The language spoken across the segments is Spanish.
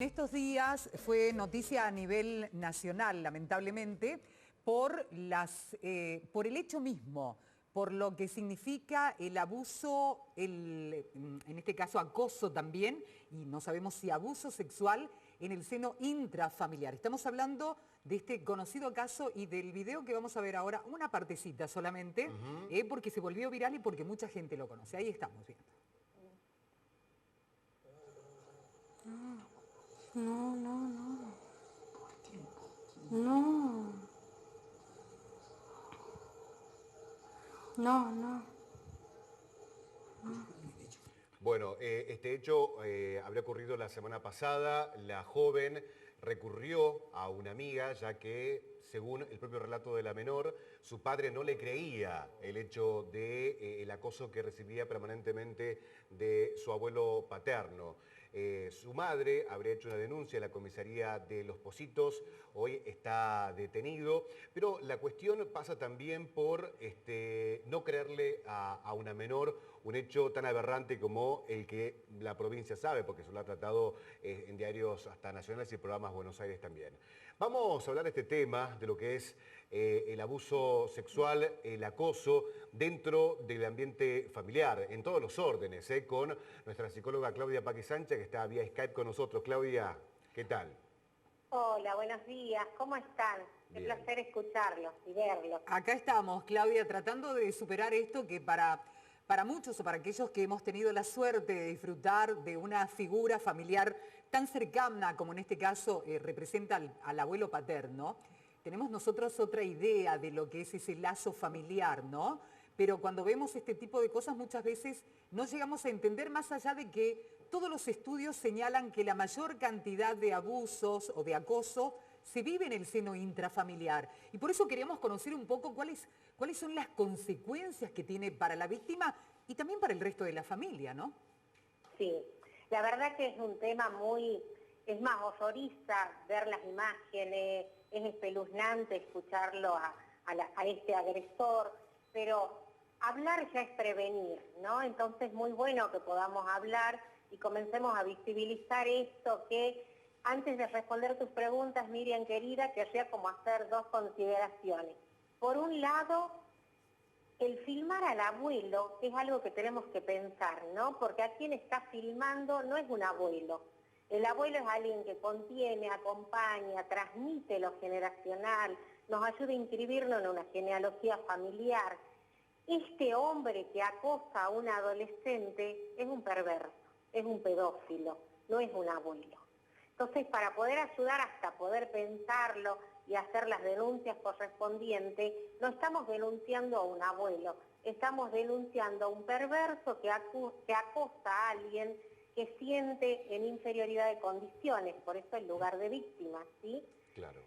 En estos días fue noticia a nivel nacional, lamentablemente, por el hecho mismo, por lo que significa el abuso, en este caso acoso también, y no sabemos si abuso sexual en el seno intrafamiliar. Estamos hablando de este conocido caso y del video que vamos a ver ahora, una partecita solamente, porque se volvió viral y porque mucha gente lo conoce. Ahí estamos viendo. No, no, no. No. No, no. Bueno, este hecho habría ocurrido la semana pasada. La joven recurrió a una amiga, ya que, según el propio relato de la menor, su padre no le creía el hecho de el acoso que recibía permanentemente de su abuelo paterno. Su madre habría hecho una denuncia en la comisaría de Los Pocitos, hoy está detenido, pero la cuestión pasa también por no creerle a una menor un hecho tan aberrante como el que la provincia sabe, porque se lo ha tratado en diarios hasta nacionales y programas Buenos Aires también. Vamos a hablar de este tema, de lo que es el abuso sexual, el acoso dentro del ambiente familiar, en todos los órdenes, con nuestra psicóloga Claudia Paqui Sánchez, que está vía Skype con nosotros. Claudia, ¿qué tal? Hola, buenos días, ¿cómo están? Qué Bien. placer escucharlos y verlos. Acá estamos, Claudia, tratando de superar esto que para muchos o para aquellos que hemos tenido la suerte de disfrutar de una figura familiar tan cercana como en este caso representa al abuelo paterno, tenemos nosotros otra idea de lo que es ese lazo familiar, ¿no? Pero cuando vemos este tipo de cosas muchas veces no llegamos a entender, más allá de que todos los estudios señalan que la mayor cantidad de abusos o de acoso se vive en el seno intrafamiliar. Y por eso queríamos conocer un poco cuáles son las consecuencias que tiene para la víctima y también para el resto de la familia, ¿no? Sí, la verdad que es un tema es más, horroriza ver las imágenes, es espeluznante escucharlo a este agresor, pero hablar ya es prevenir, ¿no? Entonces muy bueno que podamos hablar y comencemos a visibilizar esto que... Antes de responder tus preguntas, Miriam querida, querría como hacer dos consideraciones. Por un lado, el filmar al abuelo es algo que tenemos que pensar, ¿no? Porque a quien está filmando no es un abuelo. El abuelo es alguien que contiene, acompaña, transmite lo generacional, nos ayuda a inscribirnos en una genealogía familiar. Este hombre que acosa a un adolescente es un perverso, es un pedófilo, no es un abuelo. Entonces, para poder ayudar hasta poder pensarlo y hacer las denuncias correspondientes, no estamos denunciando a un abuelo, estamos denunciando a un perverso que acosa a alguien que siente en inferioridad de condiciones, por eso el lugar de víctima, ¿sí? Claro.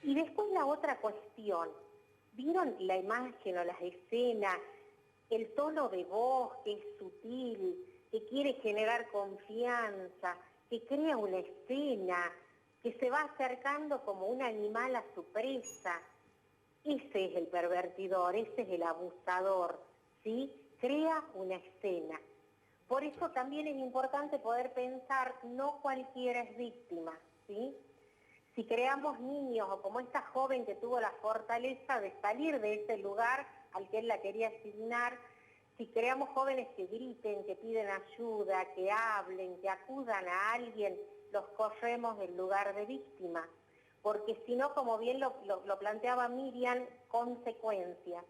Y después la otra cuestión, ¿vieron la imagen o las escenas? El tono de voz que es sutil, que quiere generar confianza, que crea una escena, que se va acercando como un animal a su presa. Ese es el pervertidor, ese es el abusador, ¿sí? Crea una escena. Por eso también es importante poder pensar, no cualquiera es víctima, ¿sí? Si creamos niños, o como esta joven que tuvo la fortaleza de salir de ese lugar al que él la quería asignar, si creamos jóvenes que griten, que piden ayuda, que hablen, que acudan a alguien, los corremos del lugar de víctima. Porque si no, como bien lo planteaba Miriam, consecuencias.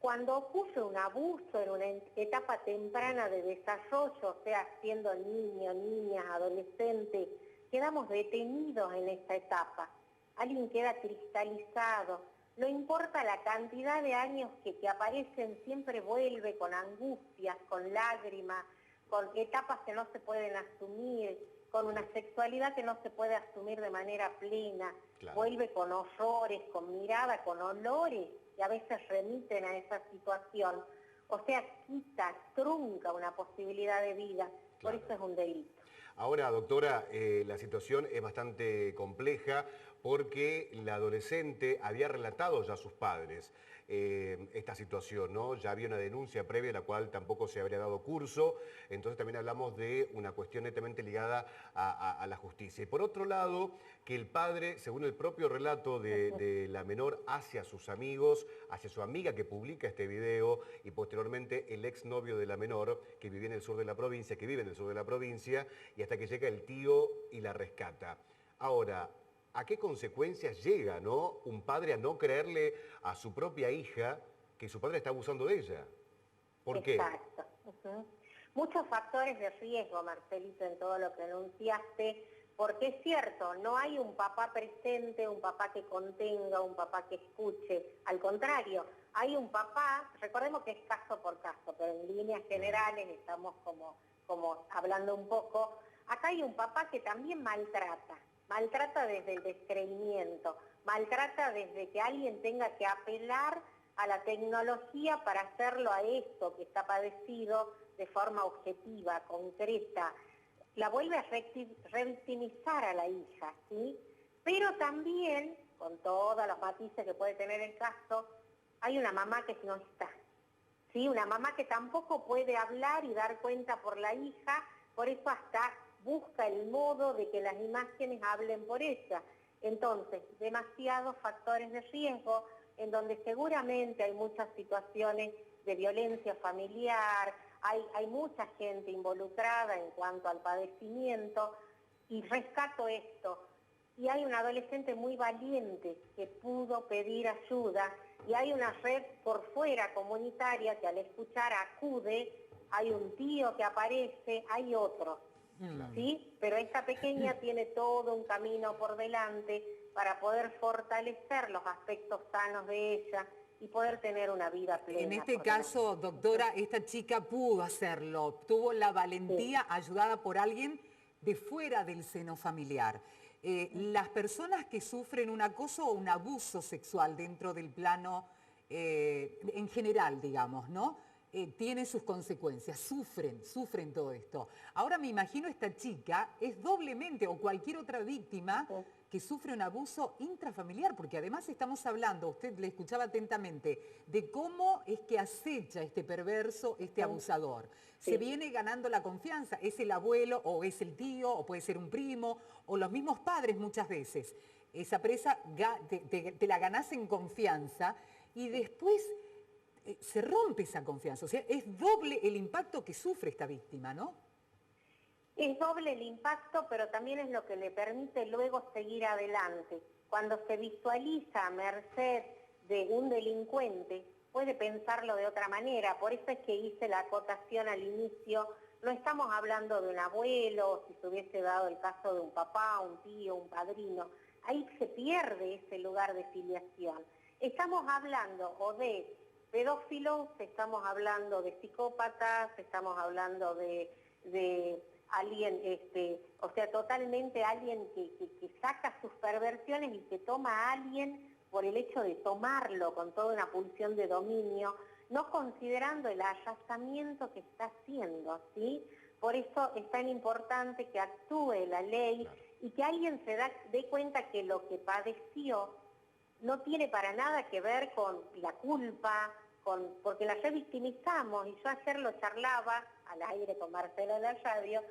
Cuando ocurre un abuso en una etapa temprana de desarrollo, o sea, siendo niño, niñas, adolescente, quedamos detenidos en esta etapa. Alguien queda cristalizado. No importa la cantidad de años que aparecen, siempre vuelve con angustias, con lágrimas, con etapas que no se pueden asumir, con una sexualidad que no se puede asumir de manera plena. Claro. Vuelve con horrores, con mirada, con olores que a veces remiten a esa situación. O sea, quita, trunca una posibilidad de vida. Claro. Por eso es un delito. Ahora, doctora, la situación es bastante compleja porque la adolescente había relatado ya a sus padres esta situación, ¿no? Ya había una denuncia previa, la cual tampoco se habría dado curso, entonces también hablamos de una cuestión netamente ligada a la justicia. Y por otro lado, que el padre, según el propio relato de la menor hacia sus amigos, hacia su amiga que publica este video y posteriormente el exnovio de la menor que vivía en el sur de la provincia, que vive en el sur de la provincia, y hasta que llega el tío y la rescata. Ahora, ¿a qué consecuencias llega, no, un padre a no creerle a su propia hija que su padre está abusando de ella? ¿Por qué? Exacto. Muchos factores de riesgo, Marcelito, en todo lo que enunciaste, porque es cierto, no hay un papá presente, un papá que contenga, un papá que escuche. Al contrario, hay un papá, recordemos que es caso por caso, pero en líneas generales estamos como hablando un poco. Acá hay un papá que también maltrata desde el descreimiento, maltrata desde que alguien tenga que apelar a la tecnología para hacerlo a esto que está padecido de forma objetiva, concreta. La vuelve a revictimizar a la hija, ¿sí? Pero también, con todos los matices que puede tener el caso, hay una mamá que no está, ¿sí? Una mamá que tampoco puede hablar y dar cuenta por la hija, por eso hasta busca el modo de que las imágenes hablen por ella. Entonces, demasiados factores de riesgo en donde seguramente hay muchas situaciones de violencia familiar, hay mucha gente involucrada en cuanto al padecimiento, y rescato esto. Y hay un adolescente muy valiente que pudo pedir ayuda, y hay una red por fuera comunitaria que al escuchar acude, hay un tío que aparece, hay otros, ¿sí? Pero esta pequeña tiene todo un camino por delante para poder fortalecer los aspectos sanos de ella y poder tener una vida plena. En este caso, doctora, esta chica pudo hacerlo, tuvo la valentía ayudada por alguien de fuera del seno familiar. Las personas que sufren un acoso o un abuso sexual dentro del plano, en general, digamos, ¿no? Tienen sus consecuencias, sufren todo esto. Ahora me imagino esta chica es doblemente, o cualquier otra víctima, que sufre un abuso intrafamiliar, porque además estamos hablando, usted le escuchaba atentamente, de cómo es que acecha este perverso, este abusador. Se viene ganando la confianza, es el abuelo, o es el tío, o puede ser un primo, o los mismos padres muchas veces. Esa presa te la ganás en confianza y después se rompe esa confianza. O sea, es doble el impacto que sufre esta víctima, ¿no? Es doble el impacto, pero también es lo que le permite luego seguir adelante. Cuando se visualiza a merced de un delincuente, puede pensarlo de otra manera. Por eso es que hice la acotación al inicio. No estamos hablando de un abuelo, si se hubiese dado el caso de un papá, un tío, un padrino. Ahí se pierde ese lugar de filiación. Estamos hablando o de pedófilos, estamos hablando de psicópatas, estamos hablando de alguien, o sea, totalmente alguien que saca sus perversiones y que toma a alguien por el hecho de tomarlo con toda una pulsión de dominio, no considerando el arrastramiento que está haciendo, ¿sí? Por eso es tan importante que actúe la ley y que alguien dé cuenta que lo que padeció no tiene para nada que ver con la culpa, porque la revictimizamos, y yo ayer lo charlaba al aire con Marcela en la radio.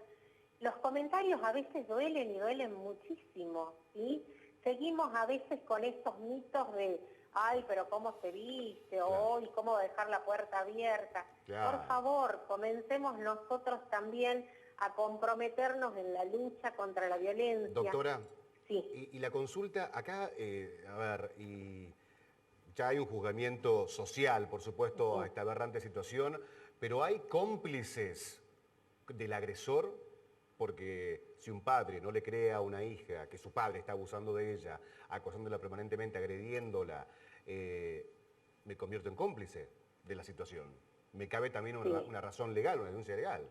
Los comentarios a veces duelen y duelen muchísimo, ¿sí? Seguimos a veces con estos mitos de, ay, pero ¿cómo se viste? O, ¿y cómo dejar la puerta abierta? Claro. Por favor, comencemos nosotros también a comprometernos en la lucha contra la violencia. Doctora, sí. y la consulta, acá, a ver, y ya hay un juzgamiento social, por supuesto, a esta aberrante situación, pero ¿hay cómplices del agresor? Porque si un padre no le cree a una hija que su padre está abusando de ella, acosándola permanentemente, agrediéndola, me convierto en cómplice de la situación. Me cabe también una razón legal, una denuncia legal.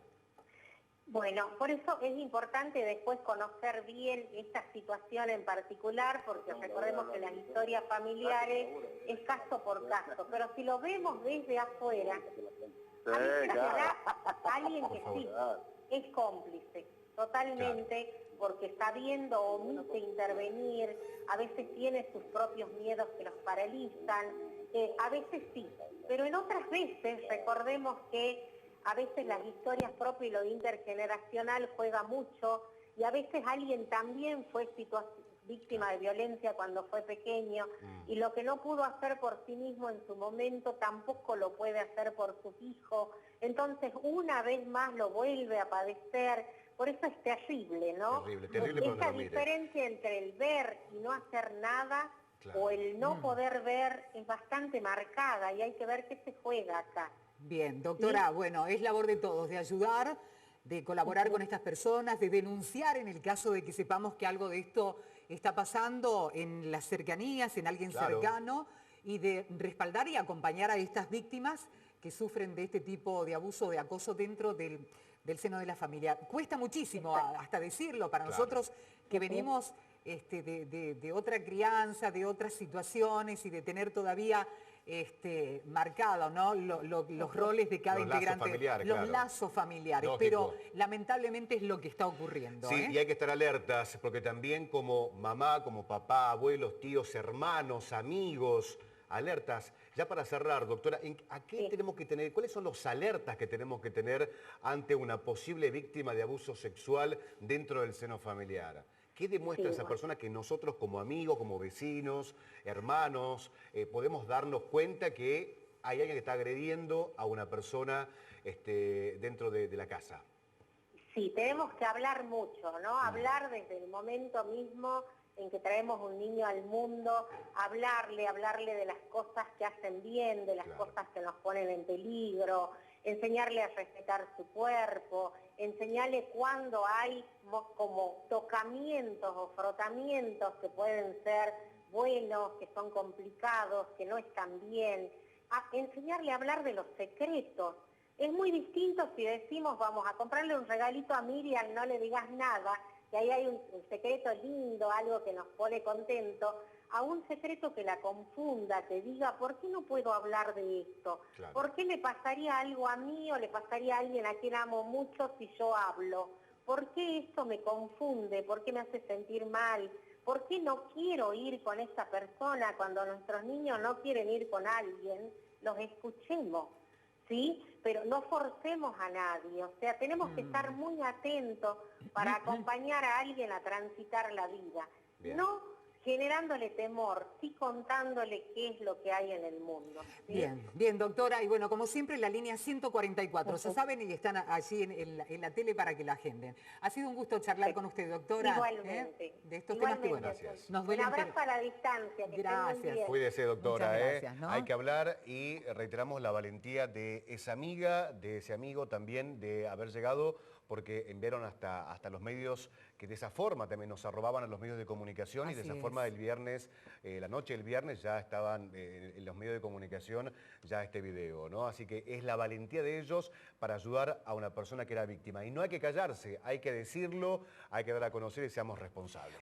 Bueno, por eso es importante después conocer bien esta situación en particular, porque recordemos que las historias familiares es caso por caso, pero si lo vemos desde afuera, alguien que sí es cómplice, totalmente, porque sabiendo omite intervenir, a veces tiene sus propios miedos que los paralizan, a veces sí, pero en otras veces recordemos que a veces las historias propias y lo intergeneracional juega mucho, y a veces alguien también fue víctima de violencia cuando fue pequeño, y lo que no pudo hacer por sí mismo en su momento tampoco lo puede hacer por sus hijos, entonces una vez más lo vuelve a padecer. Por eso es terrible, ¿no? Terrible, terrible, pero no esa lo mire. diferencia entre el ver y no hacer nada, Claro. o el no poder ver, es bastante marcada, y hay que ver qué se juega acá. Bien, doctora, ¿Sí? bueno, es labor de todos, de ayudar, de colaborar con estas personas, de denunciar en el caso de que sepamos que algo de esto está pasando en las cercanías, en alguien Claro. cercano, y de respaldar y acompañar a estas víctimas que sufren de este tipo de abuso, de acoso dentro del seno de la familia. Cuesta muchísimo hasta decirlo para Claro. nosotros que venimos de otra crianza, de otras situaciones y de tener todavía marcado, ¿no? los roles de cada Los lazos integrante, familiares, los claro. lazos familiares, Lógico. pero lamentablemente es lo que está ocurriendo. Sí, y hay que estar alertas, porque también como mamá, como papá, abuelos, tíos, hermanos, amigos, alertas. Ya para cerrar, doctora, ¿a qué tenemos que tener? ¿Cuáles son los alertas que tenemos que tener ante una posible víctima de abuso sexual dentro del seno familiar? ¿Qué demuestra esa persona que nosotros como amigos, como vecinos, hermanos, podemos darnos cuenta que hay alguien que está agrediendo a una persona dentro de la casa? Sí, tenemos que hablar mucho, ¿no? Hablar desde el momento mismo en que traemos un niño al mundo, hablarle de las cosas que hacen bien, de las cosas que nos ponen en peligro, enseñarle a respetar su cuerpo, enseñarle cuando hay como tocamientos o frotamientos que pueden ser buenos, que son complicados, que no están bien, enseñarle a hablar de los secretos. Es muy distinto si decimos vamos a comprarle un regalito a Miriam, no le digas nada, que ahí hay un secreto lindo, algo que nos pone contento, a un secreto que la confunda, que diga, ¿por qué no puedo hablar de esto? Claro. ¿Por qué le pasaría algo a mí o le pasaría a alguien a quien amo mucho si yo hablo? ¿Por qué esto me confunde? ¿Por qué me hace sentir mal? ¿Por qué no quiero ir con esa persona cuando nuestros niños no quieren ir con alguien? Los escuchemos, ¿sí? Pero no forcemos a nadie, o sea, tenemos que estar muy atentos para acompañar a alguien a transitar la vida. Bien. No generándole temor, sí contándole qué es lo que hay en el mundo. ¿Sí? Bien, bien, doctora. Y bueno, como siempre, la línea 144. Ya saben, y están allí en la tele para que la agenden. Ha sido un gusto charlar con usted, doctora. Igualmente. De estos temas que, bueno, Gracias. nos Un duelen. abrazo a la distancia. Que Gracias. estén muy bien. Cuídese, doctora. Muchas gracias, ¿no? Hay que hablar y reiteramos la valentía de esa amiga, de ese amigo también, de haber llegado, porque enviaron hasta los medios que de esa forma también nos arrobaban a los medios de comunicación. Así y de esa es. forma el viernes, la noche del viernes ya estaban en los medios de comunicación ya este video, ¿no? Así que es la valentía de ellos para ayudar a una persona que era víctima. Y no hay que callarse, hay que decirlo, hay que dar a conocer y seamos responsables.